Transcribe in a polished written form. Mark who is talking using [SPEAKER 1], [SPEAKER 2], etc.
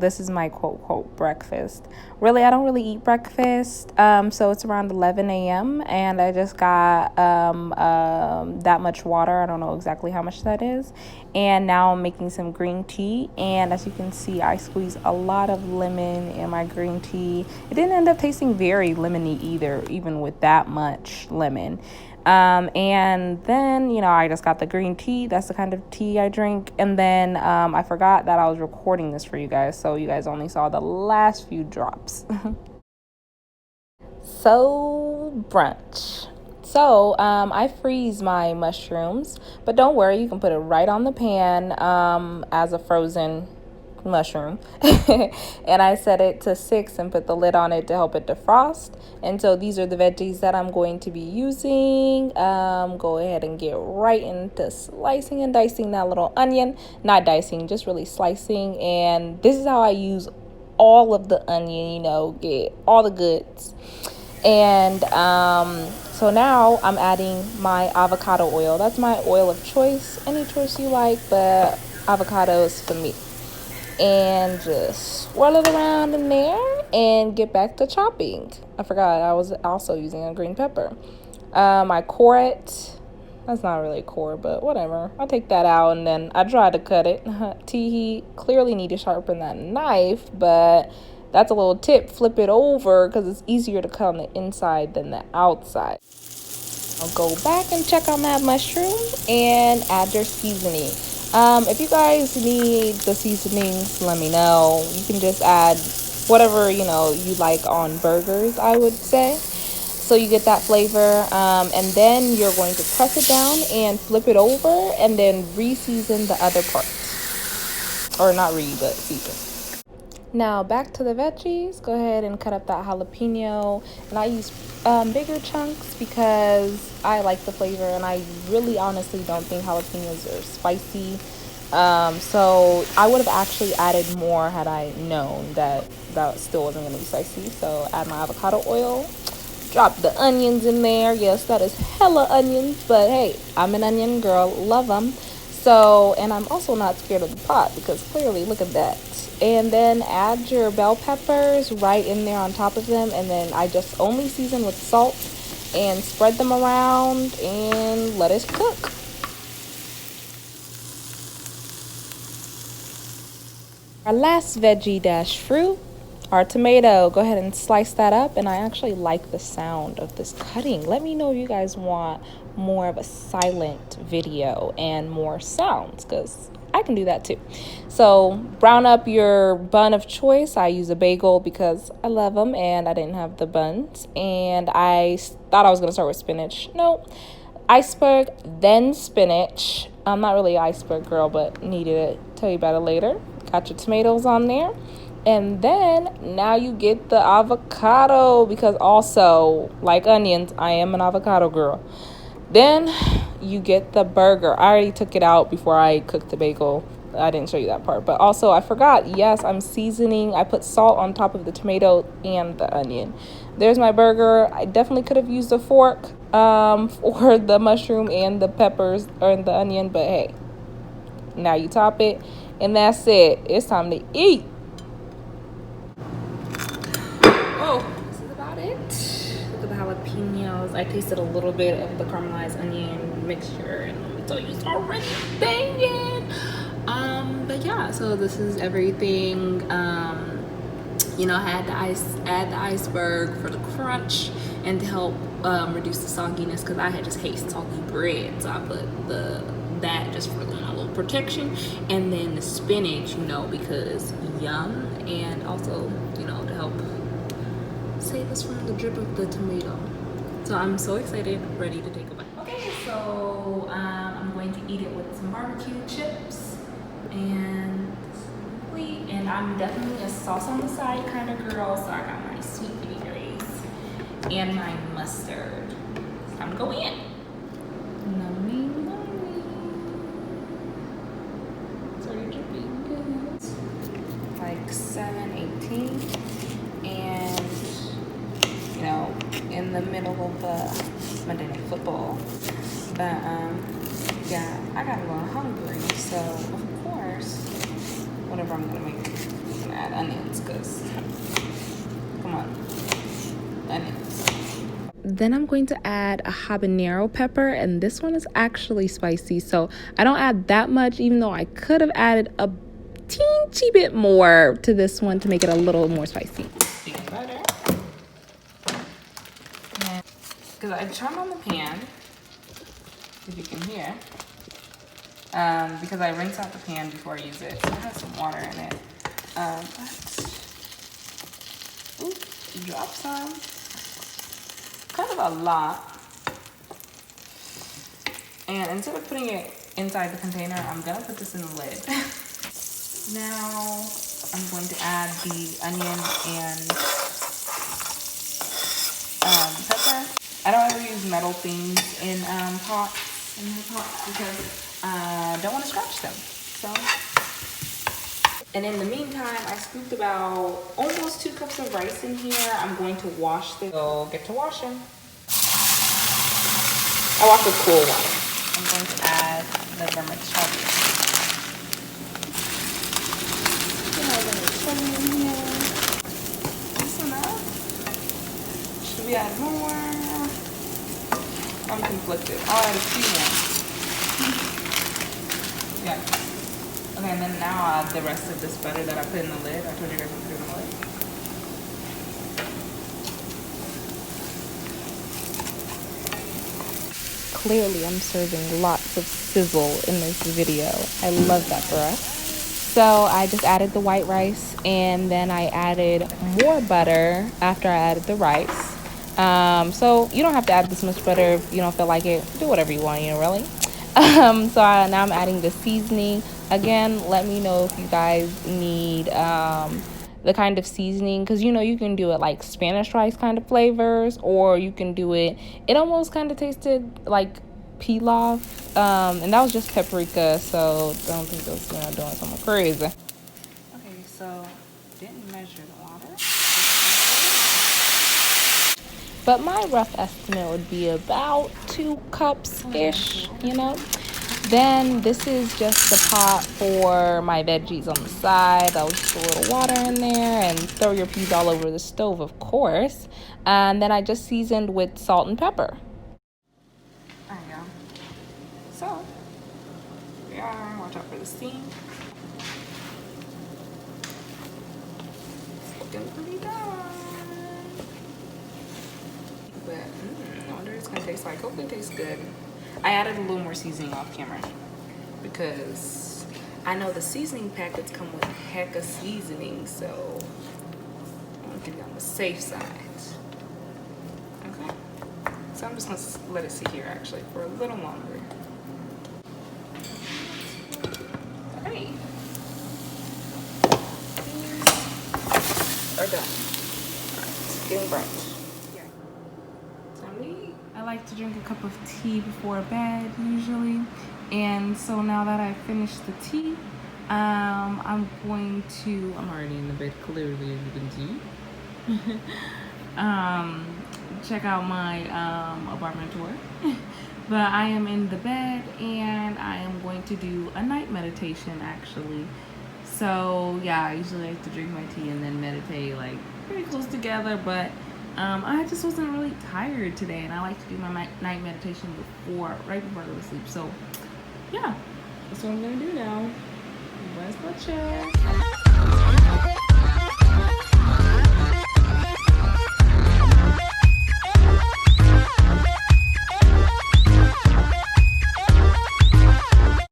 [SPEAKER 1] this is my quote breakfast. Really, I don't really eat breakfast. So it's around 11 a.m. and I just got that much water. I don't know exactly how much that is. And now I'm making some green tea. And as you can see, I squeezed a lot of lemon in my green tea. It didn't end up tasting very lemony either, even with that much lemon. And then, I just got the green tea. That's the kind of tea I drink. And then I forgot that I was recording this for you guys, so you guys only saw the last few drops. So, brunch. So, I freeze my mushrooms, but don't worry, you can put it right on the pan as a frozen mushroom. And I set it to 6 and put the lid on it to help it defrost. And so these are the veggies that I'm going to be using. Go ahead and get right into slicing and dicing that little onion. Not dicing, just really slicing. And this is how I use all of the onion, get all the goods. And so now I'm adding my avocado oil. That's my oil of choice. Any choice you like, but avocado is for me. And just swirl it around in there and get back to chopping. I forgot I was also using a green pepper. My coret, that's not really a core, but whatever. I'll take that out and then I try to cut it. Teehee clearly need to sharpen that knife, but that's a little tip. Flip it over because it's easier to cut on the inside than the outside. I'll go back and check on that mushroom and add your seasoning. If you guys need the seasonings, let me know. You can just add whatever, you like on burgers, I would say. So you get that flavor. And then you're going to press it down and flip it over and then re-season the other parts. Or not but season. Now back to the veggies. Go ahead and cut up that jalapeno. And I use bigger chunks because I like the flavor, and I really honestly don't think jalapenos are spicy. So I would have actually added more had I known that still wasn't going to be spicy. So add my avocado oil. Drop the onions in there. Yes, that is hella onions, but hey, I'm an onion girl. Love them. So, and I'm also not scared of the pot because clearly, look at that. And then add your bell peppers right in there on top of them. And then I just only season with salt and spread them around and let it cook. Our last veggie - fruit, our tomato. Go ahead and slice that up. And I actually like the sound of this cutting. Let me know if you guys want more of a silent video and more sounds, because I can do that too. So brown up your bun of choice. I use a bagel because I love them and I didn't have the buns. And I thought I was going to start with spinach. No, iceberg, then spinach. I'm not really an iceberg girl, but needed it. Tell you about it later. Got your tomatoes on there. And then now you get the avocado, because also, like onions, I am an avocado girl. Then you get the burger. I already took it out before I cooked the bagel. I didn't show you that part. But also, I forgot. Yes, I'm seasoning. I put salt on top of the tomato and the onion. There's my burger. I definitely could have used a fork for the mushroom and the peppers or the onion. But hey, now you top it. And that's it. It's time to eat. Oh, this is about it. Look at the jalapenos. I tasted a little bit of the caramelized onion mixture, and let me tell you, it's already banging. But yeah, so this is everything. I had to add the iceberg for the crunch and to help reduce the sogginess, because I had just hate soggy bread, so I put that just for a little protection, and then the spinach, because yum, and also to help save us from the drip of the tomato. So I'm so excited, ready to take a bite. Okay, so I'm going to eat it with some barbecue chips, and I'm definitely a sauce on the side kind of girl, so I got my sweet vinaigrette and my mustard. It's time to go in. Nummy. It's already dripping good. Like 7:18. And in the middle of the Monday Night Football. But yeah, I got a little hungry, so of course, whatever I'm gonna make, I'm gonna add onions, because, come on, onions. Then I'm going to add a habanero pepper, and this one is actually spicy, so I don't add that much, even though I could have added a teensy bit more to this one to make it a little more spicy. Peanut butter. Because I turned on the pan, if you can hear, because I rinse out the pan before I use it, so it has some water in it. Drop some. Kind of a lot. And instead of putting it inside the container, I'm gonna put this in the lid. Now I'm going to add the onion and pepper. I don't ever use metal things in pots because I don't want to scratch them. So, and in the meantime, I scooped about almost 2 cups of rice in here. I'm going to wash this. So get to washing. I wash with cool water. I'm going to add the vermicelli. In here. That's enough. Should we add more? I'm conflicted. I'll add a few more. Yeah. Okay, and then now I'll add the rest of this butter that I put in the lid. I told you guys to put it in the lid. Clearly, I'm serving lots of sizzle in this video. I love that for us. So I just added the white rice, and then I added more butter after I added the rice. So you don't have to add this much butter if you don't feel like it. Do whatever you want, really. Now I'm adding the seasoning. Again, let me know if you guys need the kind of seasoning, because you can do it like Spanish rice kind of flavors, or you can do it. It almost kind of tasted like pilaf, and that was just paprika, so don't think it was doing something crazy. Okay, so didn't measure the water, but my rough estimate would be about 2 cups ish. Then this is just the pot for my veggies on the side. I'll just put a little water in there and throw your peas all over the stove, of course. And then I just seasoned with salt and pepper. There you go. So, here we are. Watch out for the steam. It's looking pretty done. But I wonder what it's gonna taste like. Hopefully it tastes good. I added a little more seasoning off camera because I know the seasoning packets come with a heck of seasoning, so I'm gonna keep it on the safe side. Okay, so I'm just gonna let it sit here actually for a little longer. Alright, are done. Alright, getting burnt. I like to drink a cup of tea before bed usually, and so now that I've finished the tea, I'm already in the bed clearly, as you can see. Check out my apartment tour. But I am in the bed and I am going to do a night meditation actually. So yeah, I usually like to drink my tea and then meditate like pretty close together, but I just wasn't really tired today, and I like to do my night meditation right before I go to sleep. So yeah, that's what I'm gonna do now. Buenas noches.